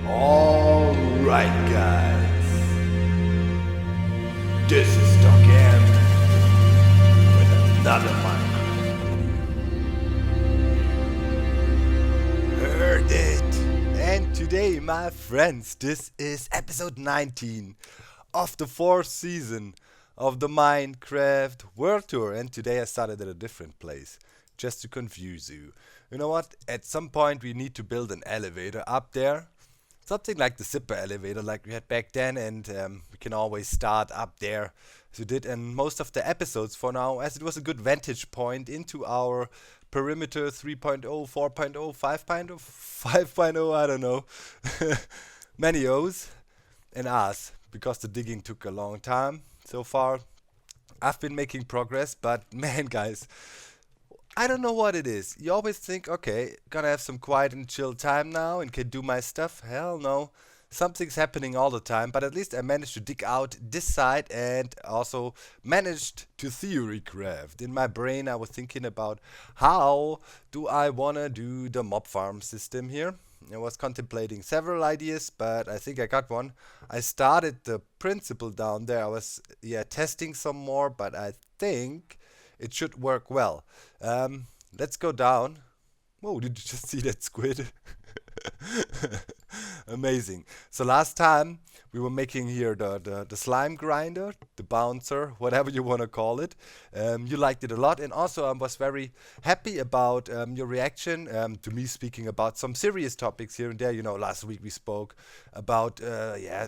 Alright guys, this is Docm with another Minecraft. Heard it! And today, my friends, this is episode 19 of the 4th season of the Minecraft World Tour. And today I started at a different place, just to confuse you. You know what? At some point we need to build an elevator up there. Something like the zipper elevator like we had back then, and we can always start up there as we did in most of the episodes for now, as it was a good vantage point into our perimeter 3.0, 4.0, 5.0, 5.0, I don't know. Many O's and R's, because the digging took a long time so far. I've been making progress, but man, guys, I don't know what it is. You always think, okay, gonna have some quiet and chill time now and can do my stuff. Hell no. Something's happening all the time, but at least I managed to dig out this side and also managed to theory craft. In my brain, I was thinking about how do I wanna do the mob farm system here. I was contemplating several ideas, but I think I got one. I started the principle down there. I was testing some more, but I think it should work well. Let's go down. Whoa, did you just see that squid? Amazing. So last time we were making here the slime grinder, the bouncer, whatever you want to call it. You liked it a lot, and also I was very happy about your reaction to me speaking about some serious topics here and there. You know, last week we spoke about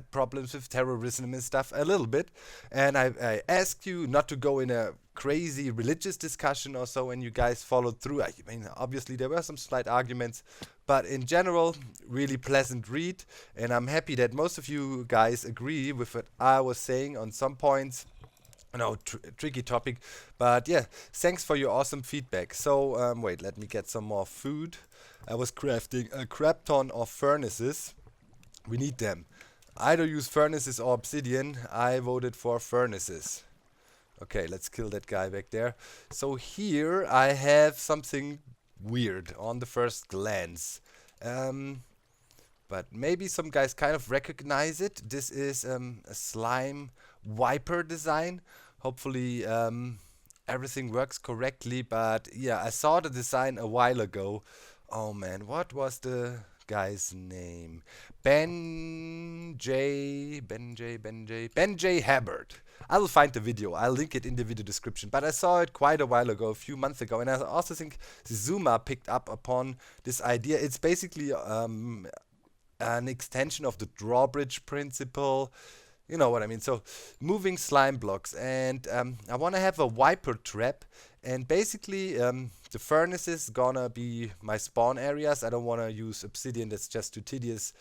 problems with terrorism and stuff a little bit, and I asked you not to go in a crazy religious discussion or so, and you guys followed through. I mean, obviously there were some slight arguments, but in general, really pleasant read, and I'm happy that most of you guys agree with what I was saying on some points. No, tricky topic, but yeah, thanks for your awesome feedback. So, wait, let me get some more food. I was crafting a crap ton of furnaces. We need them. Either use furnaces or obsidian. I voted for furnaces. Okay, let's kill that guy back there. So here I have something weird on the first glance. But maybe some guys kind of recognize it. This is a slime wiper design. Hopefully everything works correctly. But yeah, I saw the design a while ago. Oh man, what was the guy's name? Ben J. Hubbard. I will find the video. I'll link it in the video description. But I saw it quite a while ago, a few months ago, and I also think Zuma picked up upon this idea. It's basically an extension of the drawbridge principle. You know what I mean? So moving slime blocks, and I want to have a wiper trap, and basically the furnace is gonna be my spawn areas. I don't want to use obsidian. That's just too tedious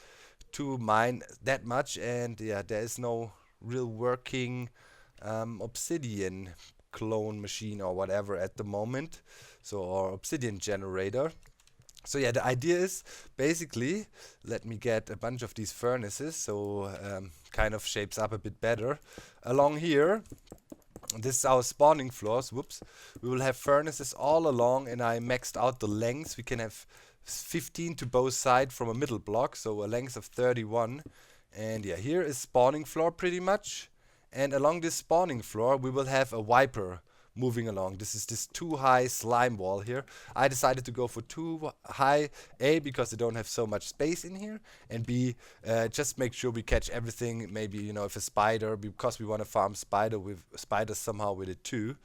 to mine that much, and yeah, there is no real working obsidian clone machine or whatever at the moment, so, or obsidian generator. So yeah, the idea is basically, let me get a bunch of these furnaces, so kind of shapes up a bit better. Along here, this is our spawning floors, whoops. We will have furnaces all along, and I maxed out the lengths. We can have 15 to both sides from a middle block, so a length of 31. And yeah, here is spawning floor pretty much. And along this spawning floor, we will have a wiper moving along. This is this too high slime wall here. I decided to go for too high, A, because they don't have so much space in here, and B, just make sure we catch everything. Maybe, you know, if a spider, because we want to farm spiders somehow with it too.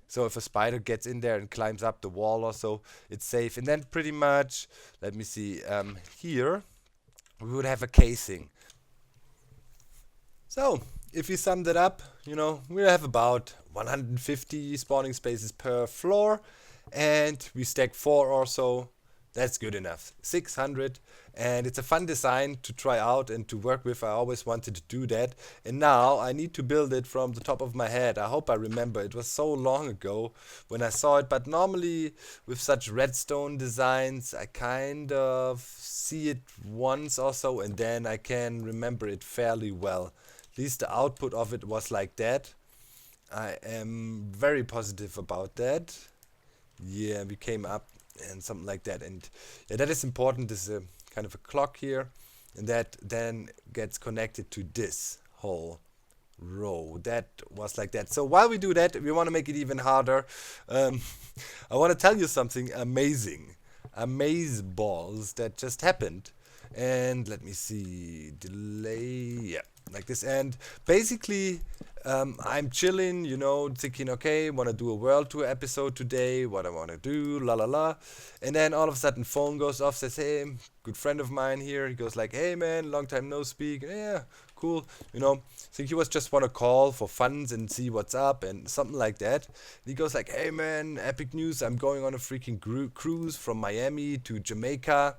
So if a spider gets in there and climbs up the wall or so, it's safe. And then pretty much, let me see, here we would have a casing. So if you summed it up, you know, we have about 150 spawning spaces per floor, and we stack 4 or so. That's good enough. 600, and it's a fun design to try out and to work with. I always wanted to do that, and now I need to build it from the top of my head. I hope I remember. It was so long ago when I saw it, but normally with such redstone designs, I kind of see it once or so, and then I can remember it fairly well. At least the output of it was like that. I am very positive about that. Yeah, we came up and something like that, and yeah, that is important. This is a kind of a clock here, and that then gets connected to this whole row. That was like that. So while we do that, we want to make it even harder. I want to tell you something amazing, amaze balls that just happened. And let me see, delay, yeah, like this. And basically, I'm chilling, you know, thinking, okay, want to do a world tour episode today, what I want to do, la la la. And then all of a sudden phone goes off, says, hey, good friend of mine here. He goes like, hey man, long time no speak. Yeah, cool, you know. So he was just want to call for funds and see what's up and something like that. And he goes like, hey man, epic news, I'm going on a freaking cruise from Miami to Jamaica.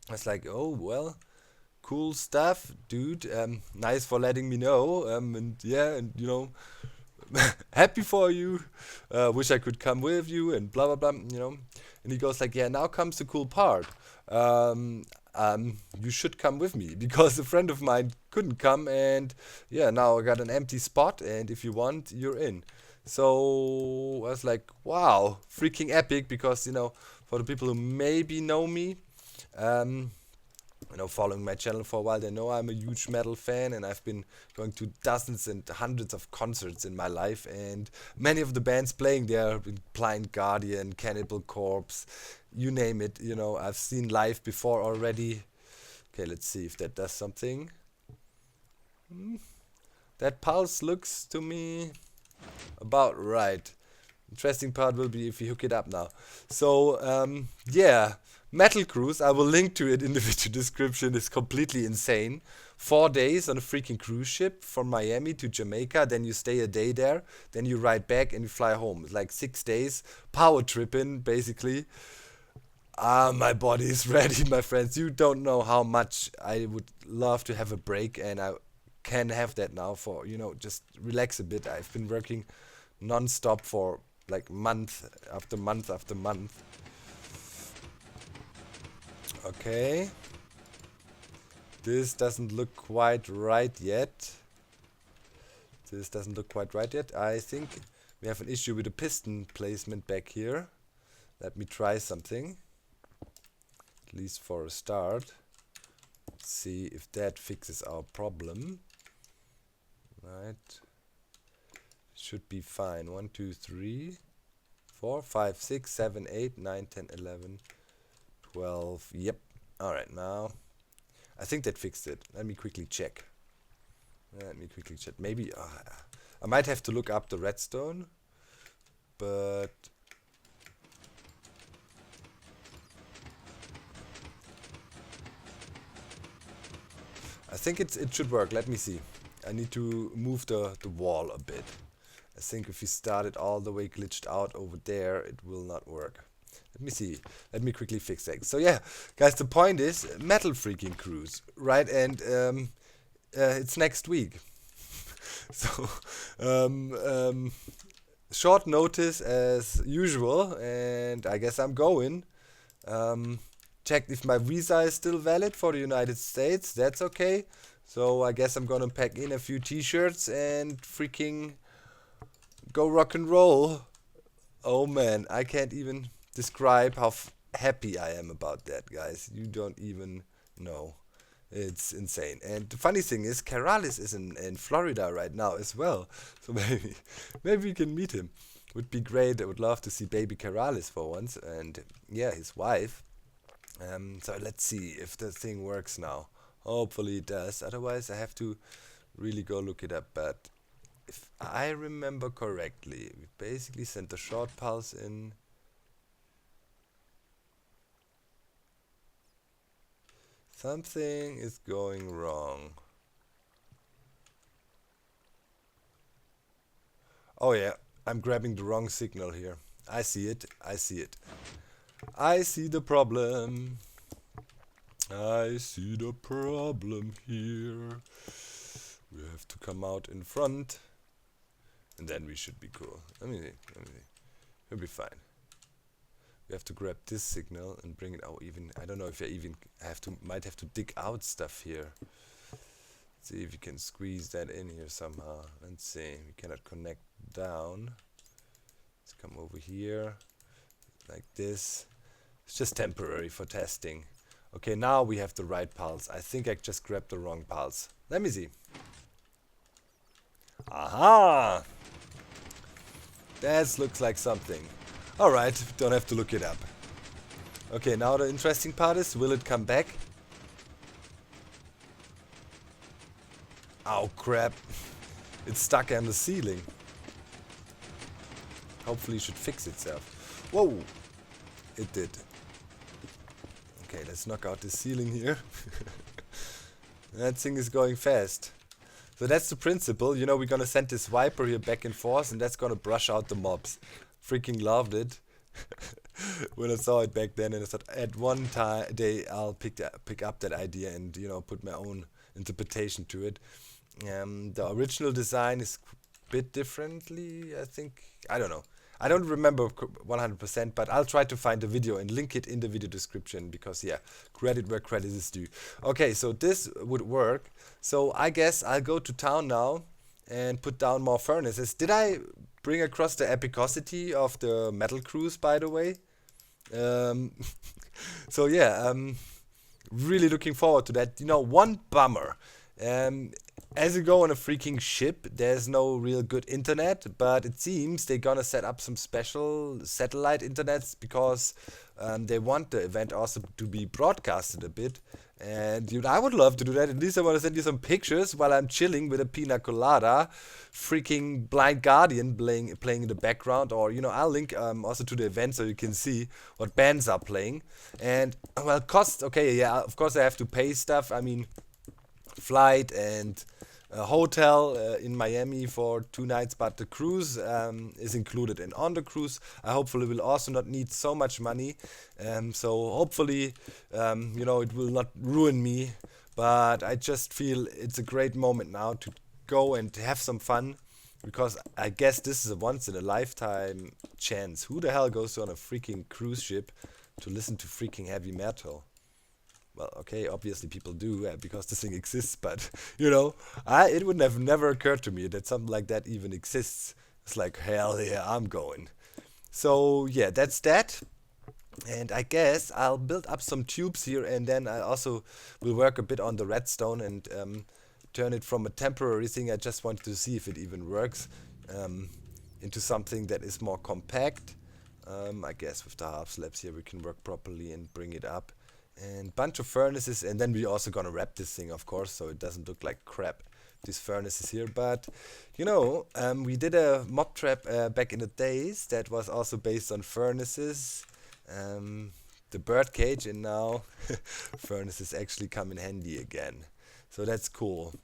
I was like, oh, well, cool stuff, dude. Nice for letting me know. And yeah, and you know, happy for you. Wish I could come with you and blah, blah, blah, you know. And he goes like, yeah, now comes the cool part. You should come with me because a friend of mine couldn't come. And yeah, now I got an empty spot. And if you want, you're in. So I was like, wow, freaking epic because, you know, for the people who maybe know me, you know, following my channel for a while, they know I'm a huge metal fan and I've been going to dozens and hundreds of concerts in my life, and many of the bands playing there, Blind Guardian, Cannibal Corpse, you name it, you know, I've seen live before already. Okay, let's see if that does something. That pulse looks to me about right. Interesting part will be if you hook it up now. So, yeah, Metal Cruise, I will link to it in the video description, is completely insane. 4 days on a freaking cruise ship from Miami to Jamaica, then you stay a day there, then you ride back and you fly home. It's like 6 days, power tripping, basically. My body is ready, my friends. You don't know how much I would love to have a break, and I can have that now for, you know, just relax a bit. I've been working non-stop for like month after month after month. Okay. This doesn't look quite right yet. This doesn't look quite right yet. I think we have an issue with the piston placement back here. Let me try something. At least for a start. Let's see if that fixes our problem. Right. Should be fine. 1, 2, 3, 4, 5, 6, 7, 8, 9, 10, 11, 12. Yep. Alright, now I think that fixed it. Let me quickly check. Maybe I might have to look up the redstone, but I think it should work. Let me see. I need to move the wall a bit. I think if we start it all the way glitched out over there, it will not work. Let me see. Let me quickly fix that. So yeah, guys, the point is Metal freaking Cruise, right? And it's next week. So short notice as usual, and I guess I'm going. Checked if my visa is still valid for the United States. That's okay. So I guess I'm gonna pack in a few t-shirts and freaking go rock and roll. Oh man, I can't even describe how happy I am about that, guys. You don't even know. It's insane. And the funny thing is, Keralis is in Florida right now as well. So maybe we can meet him. Would be great. I would love to see baby Keralis for once. And yeah, his wife. So let's see if the thing works now. Hopefully it does. Otherwise I have to really go look it up. But if I remember correctly, we basically sent the short pulse in. Something is going wrong. Oh yeah, I'm grabbing the wrong signal here. I see it. I see the problem. I see the problem here. We have to come out in front. And then we should be cool. Let me see. We'll be fine. We have to grab this signal and bring it out. Even I don't know if I even might have to dig out stuff here. Let's see if we can squeeze that in here somehow. Let's see. We cannot connect down. Let's come over here like this. It's just temporary for testing. Okay, now we have the right pulse. I think I just grabbed the wrong pulse. Let me see. Aha! That looks like something. Alright, don't have to look it up. Okay, now the interesting part is, will it come back? Oh crap. It's stuck on the ceiling. Hopefully it should fix itself. Whoa! It did. Okay, let's knock out the ceiling here. That thing is going fast. So that's the principle. You know, we're gonna send this wiper here back and forth, and that's gonna brush out the mobs. Freaking loved it. When I saw it back then, and I thought at one day I'll pick up that idea and, you know, put my own interpretation to it. The original design is a bit differently, I think. I don't know. I don't remember 100%, but I'll try to find the video and link it in the video description because, yeah, credit where credit is due. Okay, so this would work. So I guess I'll go to town now and put down more furnaces. Did I bring across the epicosity of the metal cruise, by the way? So yeah, really looking forward to that. You know, one bummer. As you go on a freaking ship, there's no real good internet, but it seems they're gonna set up some special satellite internets because they want the event also to be broadcasted a bit. And you know, I would love to do that. At least I want to send you some pictures while I'm chilling with a pina colada, freaking Blind Guardian playing in the background. Or, you know, I'll link also to the event so you can see what bands are playing. And, well, cost, okay, yeah, of course I have to pay stuff. I mean, flight and a hotel in Miami for 2 nights, but the cruise is included. And on the cruise, I hopefully will also not need so much money. So hopefully, you know, it will not ruin me. But I just feel it's a great moment now to go and have some fun. Because I guess this is a once in a lifetime chance. Who the hell goes on a freaking cruise ship to listen to freaking heavy metal? Well, okay, obviously people do because this thing exists, but, you know, it would have never occurred to me that something like that even exists. It's like, hell yeah, I'm going. So, yeah, that's that. And I guess I'll build up some tubes here, and then I also will work a bit on the redstone and turn it from a temporary thing. I just wanted to see if it even works into something that is more compact. I guess with the half slabs here we can work properly and bring it up. And bunch of furnaces, and then we're also gonna wrap this thing, of course, so it doesn't look like crap, these furnaces here. But you know, we did a mob trap back in the days that was also based on furnaces, the bird cage, and now furnaces actually come in handy again. So that's cool.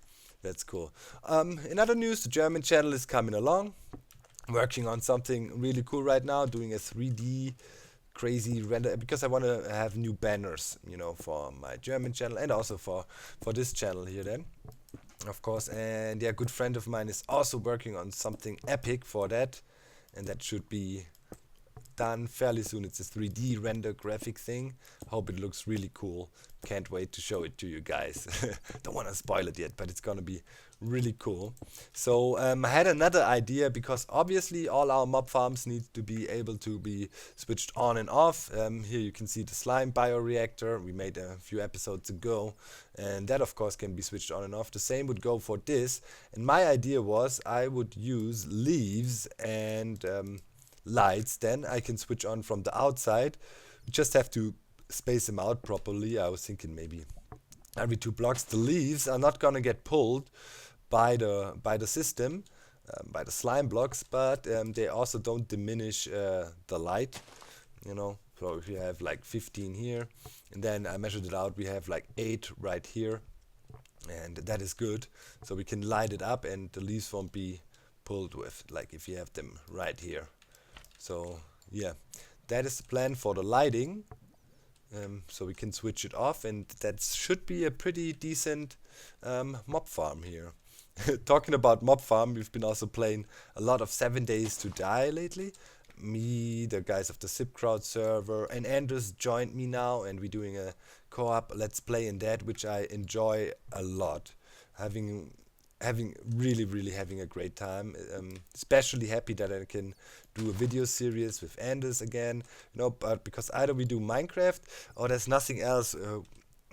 That's cool. In other news, the German channel is coming along, working on something really cool right now, doing a 3D crazy render, because I want to have new banners, you know, for my German channel and also for this channel here then, of course. And yeah, a good friend of mine is also working on something epic for that, and that should be done fairly soon. It's a 3D render graphic thing. Hope it looks really cool. Can't wait to show it to you guys. Don't want to spoil it yet, but it's gonna be really cool. So I had another idea, because obviously all our mob farms need to be able to be switched on and off. Here you can see the slime bioreactor we made a few episodes ago, and that of course can be switched on and off. The same would go for this, and my idea was I would use leaves and lights. Then I can switch on from the outside. We just have to space them out properly. I was thinking maybe every 2 blocks. The leaves are not gonna get pulled by the system, by the slime blocks, but they also don't diminish the light, you know. So if you have like 15 here, and then I measured it out, we have like 8 right here, and that is good. So we can light it up and the leaves won't be pulled with, like if you have them right here. So yeah, that is the plan for the lighting. So we can switch it off, and that should be a pretty decent mob farm here. Talking about mob farm, we've been also playing a lot of 7 Days to Die lately. Me, the guys of the ZipKrowd server, and Anders joined me now, and we're doing a co-op let's play in that, which I enjoy a lot. Having really having a great time. Especially happy that I can do a video series with Anders again, you know, but because either we do Minecraft or there's nothing else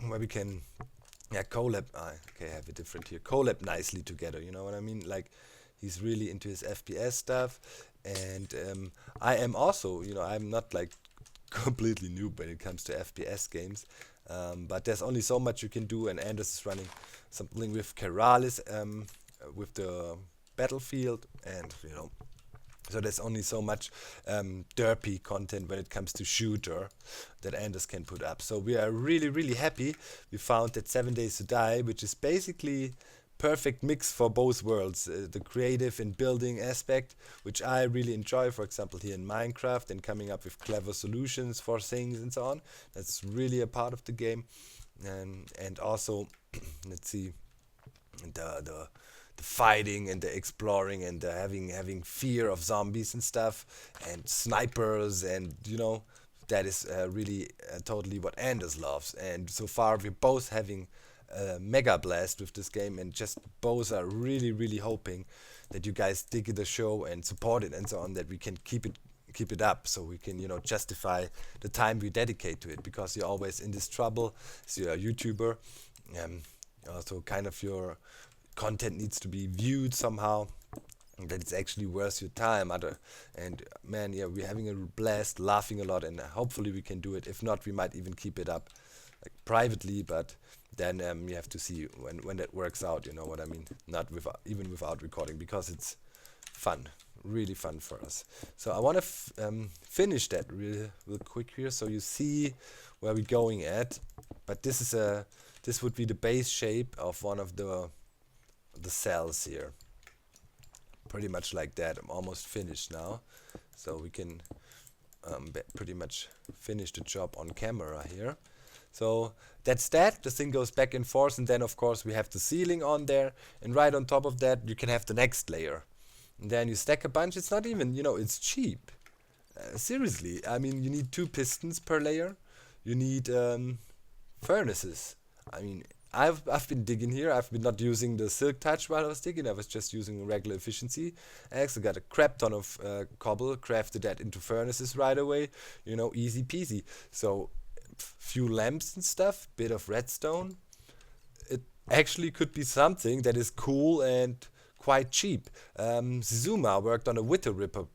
where we can, yeah, collab. Okay, I have it different here. Collab nicely together. You know what I mean? Like, he's really into his FPS stuff, and I am also. You know, I'm not like completely noob when it comes to FPS games, but there's only so much you can do. And Anders is running something with Keralis, with the Battlefield, and you know. So there's only so much derpy content when it comes to shooter that Anders can put up. So we are really, really happy we found that 7 Days to Die, which is basically perfect mix for both worlds. The creative and building aspect, which I really enjoy, for example, here in Minecraft, and coming up with clever solutions for things and so on. That's really a part of the game. And also, let's see, the fighting and the exploring and the having fear of zombies and stuff and snipers, and you know, that is really totally what Anders loves. And so far we're both having a mega blast with this game, and just both are really, really hoping that you guys dig the show and support it and so on, that we can keep it up, so we can, you know, justify the time we dedicate to it, because you're always in this trouble as you're a YouTuber. Also kind of your content needs to be viewed somehow, that it's actually worth your time. And man, yeah, we're having a blast, laughing a lot, and hopefully we can do it. If not, we might even keep it up like privately, but then you have to see when that works out, you know what I mean, not even without recording, because it's fun, really fun for us. So I want to finish that real quick here, so you see where we're going at. But this would be the base shape of one of the cells here, pretty much like that. I'm almost finished now, so we can pretty much finish the job on camera here. So that's that. The thing goes back and forth, and then of course we have the ceiling on there, and right on top of that you can have the next layer, and then you stack a bunch. It's not even, you know, it's cheap. Seriously, I mean, you need 2 pistons per layer. You need furnaces. I mean, I've been digging here. I've been not using the silk touch while I was digging. I was just using regular efficiency. I actually got a crap ton of cobble, crafted that into furnaces right away. You know, easy peasy. So few lamps and stuff, bit of redstone. It actually could be something that is cool and quite cheap. Zizuma worked on a Wither Ripper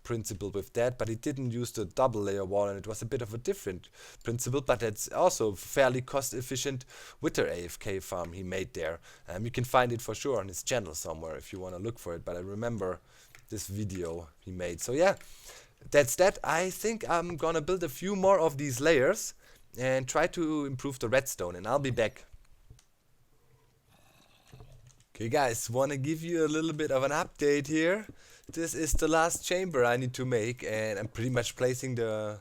principle with that, but he didn't use the double layer wall, and it was a bit of a different principle, but it's also fairly cost efficient Wither AFK farm he made there. You can find it for sure on his channel somewhere if you want to look for it, but I remember this video he made. So yeah, that's that. I think I'm gonna build a few more of these layers and try to improve the redstone, and I'll be back. Okay guys, wanna give you a little bit of an update here. This is the last chamber I need to make, and I'm pretty much placing the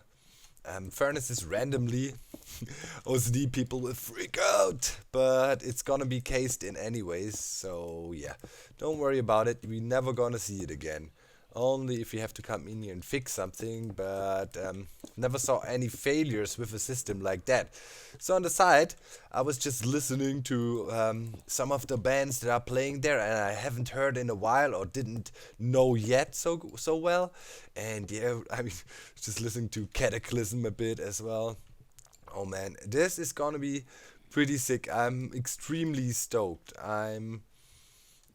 furnaces randomly. OCD people will freak out, but it's gonna be cased in anyways, so yeah, don't worry about it. We're never gonna see it again. Only if you have to come in here and fix something, but never saw any failures with a system like that. So on the side, I was just listening to some of the bands that are playing there, and I haven't heard in a while, or didn't know yet so well. And yeah, I mean, just listening to Cataclysm a bit as well. Oh man, this is gonna be pretty sick. I'm extremely stoked.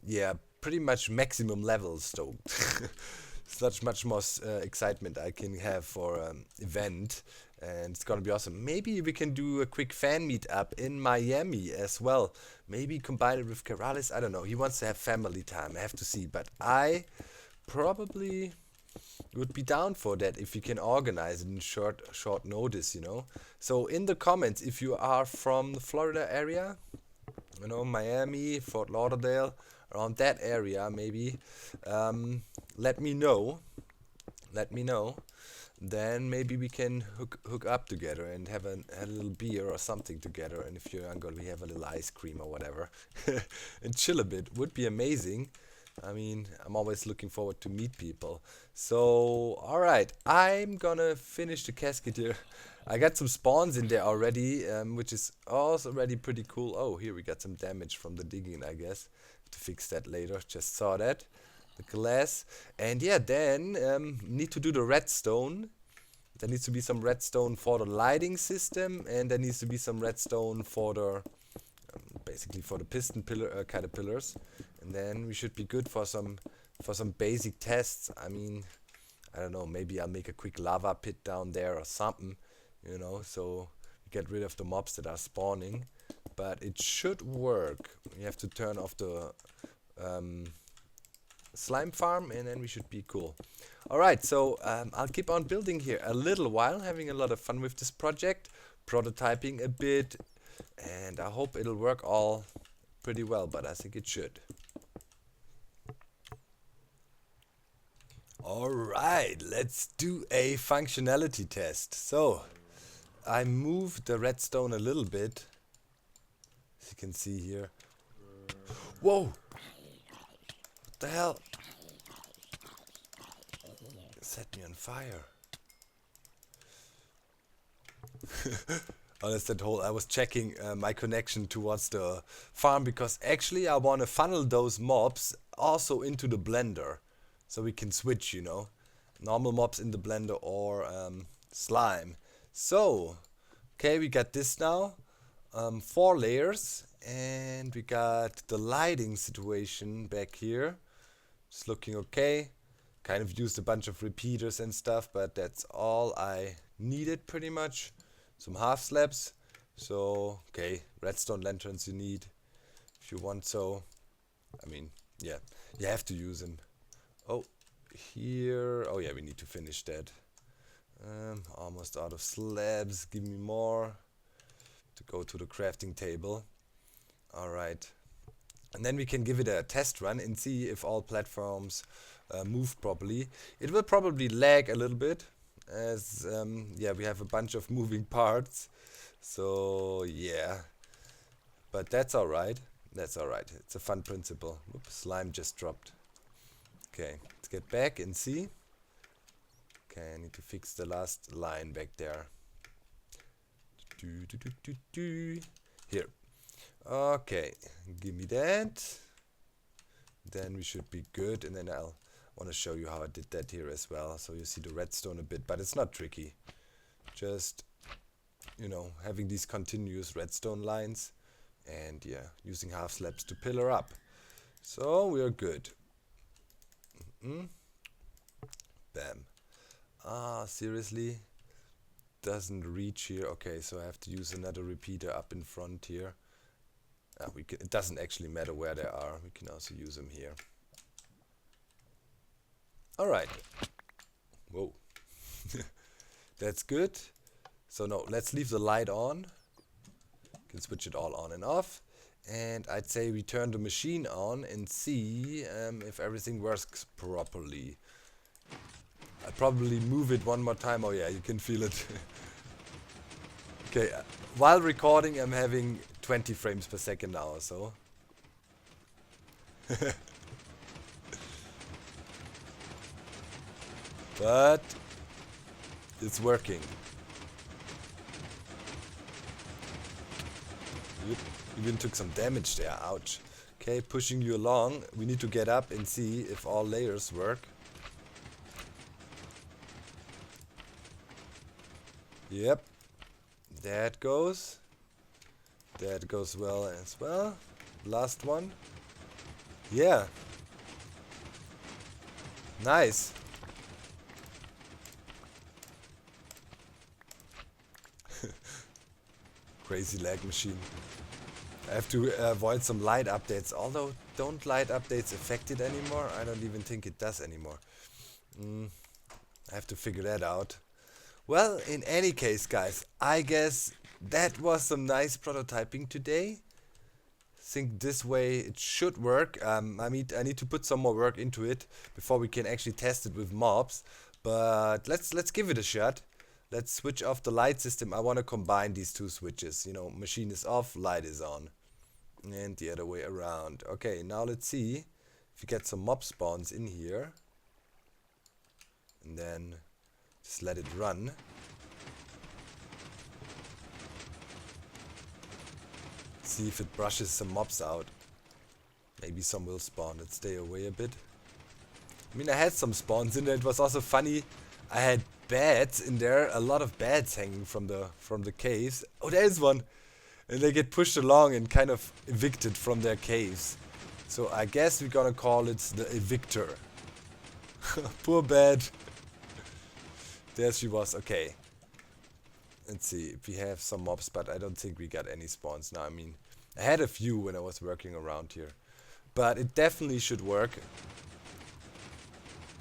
Yeah, pretty much maximum level stoked. Such much more excitement I can have for event, and it's gonna be awesome. Maybe we can do a quick fan meet up in Miami as well. Maybe combine it with Keralis. I don't know. He wants to have family time. I have to see, but I probably would be down for that if you can organize it in short notice, you know. So in the comments, if you are from the Florida area, you know, Miami, Fort Lauderdale, around that area maybe, let me know. Then maybe we can hook up together and have a little beer or something together, and if you're younger, we have a little ice cream or whatever and chill a bit. Would be amazing. I mean, I'm always looking forward to meet people. So alright, I'm gonna finish the casket here. I got some spawns in there already, which is also already pretty cool. Oh, here we got some damage from the digging, I guess. Have to fix that later. Just saw that. The glass. And yeah, then need to do the redstone. There needs to be some redstone for the lighting system, and there needs to be some redstone for the basically for the piston pillar caterpillars, and then we should be good for some basic tests. I mean, I don't know, maybe I'll make a quick lava pit down there or something, you know, so we get rid of the mobs that are spawning. But it should work. We have to turn off the slime farm, and then we should be cool. Alright, so I'll keep on building here a little while, having a lot of fun with this project, prototyping a bit, and I hope it'll work all pretty well, but I think it should. Alright, let's do a functionality test. So, I moved the redstone a little bit, as you can see here. Whoa! What the hell? Set me on fire. Oh, that's that whole, I was checking my connection towards the farm, because actually I want to funnel those mobs also into the blender, so we can switch, you know, normal mobs in the blender or slime. So, okay, we got this now, 4 layers, and we got the lighting situation back here. It's looking okay. Kind of used a bunch of repeaters and stuff, but that's all I needed pretty much. Some half slabs. So, okay, redstone lanterns you need if you want so. I mean, yeah, you have to use them. Oh, here. Oh yeah, we need to finish that. Almost out of slabs. Give me more to go to the crafting table. Alright. And then we can give it a test run and see if all platforms move properly. It will probably lag a little bit, as yeah, we have a bunch of moving parts. So yeah, but that's alright. That's alright. It's a fun principle. Oops, slime just dropped. Okay, let's get back and see. Okay, I need to fix the last line back there. Here. Okay, give me that. Then we should be good, and then I'll want to show you how I did that here as well, so you see the redstone a bit, but it's not tricky. Just, you know, having these continuous redstone lines, and yeah, using half slabs to pillar up. So we are good. Bam. Ah, seriously? Doesn't reach here. Okay, so I have to use another repeater up in front here. We can, it doesn't actually matter where they are. We can also use them here. Alright. Whoa. That's good. So no, let's leave the light on. You can switch it all on and off. And I'd say we turn the machine on and see if everything works properly. I'll probably move it one more time. Oh yeah, you can feel it. Okay, while recording I'm having 20 frames per second now or so. But it's working. Yep. Even took some damage there, ouch. Okay, pushing you along. We need to get up and see if all layers work. Yep, that goes. That goes well as well. Last one. Yeah. Nice. Crazy lag machine. I have to avoid some light updates, although don't light updates affect it anymore? I don't even think it does anymore. I have to figure that out. Well, in any case, guys, I guess that was some nice prototyping today. Think this way it should work. I need to put some more work into it before we can actually test it with mobs. But let's give it a shot. Let's switch off the light system. I want to combine these two switches. You know, machine is off, light is on. And the other way around. Okay, now let's see if we get some mob spawns in here. And then just let it run. See if it brushes some mobs out. Maybe some will spawn. Let's stay away a bit. I mean, I had some spawns in there. It was also funny. I had beds in there, a lot of beds hanging from the caves. Oh, there is one. And they get pushed along and kind of evicted from their caves. So I guess we're gonna call it the evictor. Poor bed. There she was. Okay. Let's see if we have some mobs, but I don't think we got any spawns now. I mean, I had a few when I was working around here. But it definitely should work.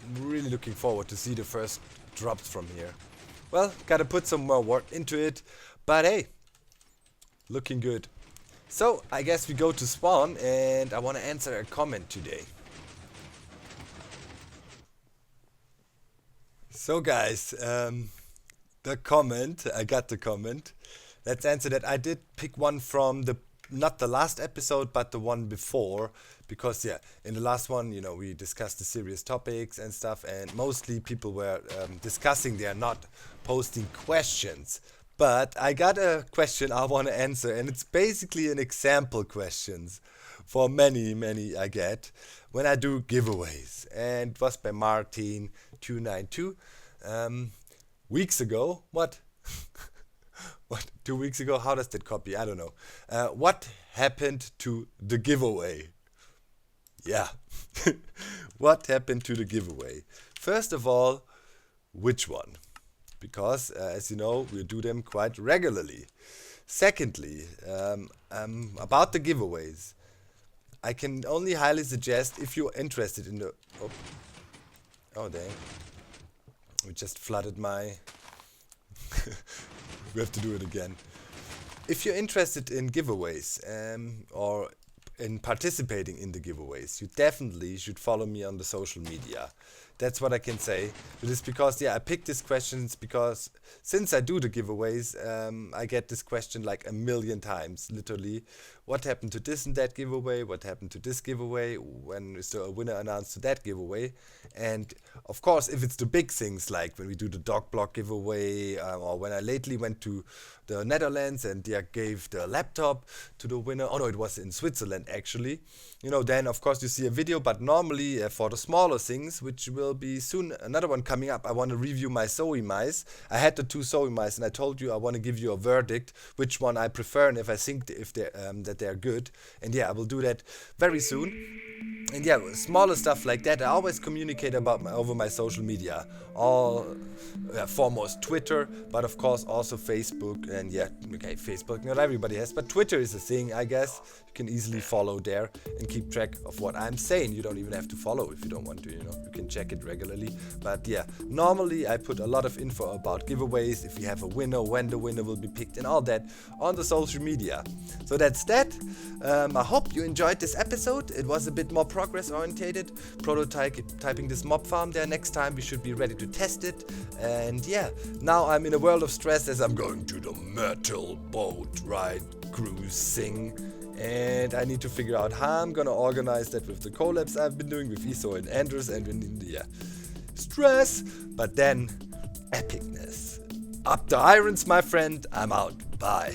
I'm really looking forward to see the first drops from here. Well, gotta put some more work into it. But hey, looking good. So, I guess we go to spawn, and I want to answer a comment today. So guys, the comment, I got the comment. Let's answer that. I did pick one from not the last episode, but the one before. Because yeah, in the last one, you know, we discussed the serious topics and stuff, and mostly people were discussing, they are not posting questions. But I got a question I want to answer, and it's basically an example questions for many I get when I do giveaways. And it was by Martin292 weeks ago. What? What? 2 weeks ago? How does that copy? I don't know. What happened to the giveaway? Yeah. What happened to the giveaway? First of all, which one? Because, as you know, we do them quite regularly. Secondly, about the giveaways, I can only highly suggest, if you're interested in the... Oh dang. We just flooded my... We have to do it again. If you're interested in giveaways, or in participating in the giveaways, you definitely should follow me on the social media. That's what I can say. It is because, yeah, I picked these questions because since I do the giveaways, I get this question like a million times, literally. What happened to this and that giveaway? What happened to this giveaway? When is there a winner announced to that giveaway? And of course, if it's the big things like when we do the dog block giveaway, or when I lately went to the Netherlands and gave the laptop to the winner. Oh no, it was in Switzerland actually. You know, then of course you see a video, but normally for the smaller things, which will be soon another one coming up, I want to review my Zoe mice. I had the 2 Zoe mice, and I told you I want to give you a verdict, which one I prefer, and if I think that they're good. And yeah, I will do that very soon. And yeah, smaller stuff like that, I always communicate about over my social media. All foremost Twitter, but of course also Facebook. And yeah, okay, Facebook not everybody has, but Twitter is a thing, I guess. You can easily follow there and keep track of what I'm saying. You don't even have to follow if you don't want to, you know. You can check it regularly. But yeah, normally I put a lot of info about giveaways, if we have a winner, when the winner will be picked, and all that on the social media. So that's that. I hope you enjoyed this episode. It was a bit more progress orientated, prototyping this mob farm there. Next time we should be ready to test it. And yeah, now I'm in a world of stress as I'm going to the metal boat ride cruising, and I need to figure out how I'm gonna organize that with the collabs I've been doing with Iso and Anders, and in India. Stress, but then epicness. Up the irons, my friend. I'm out. Bye.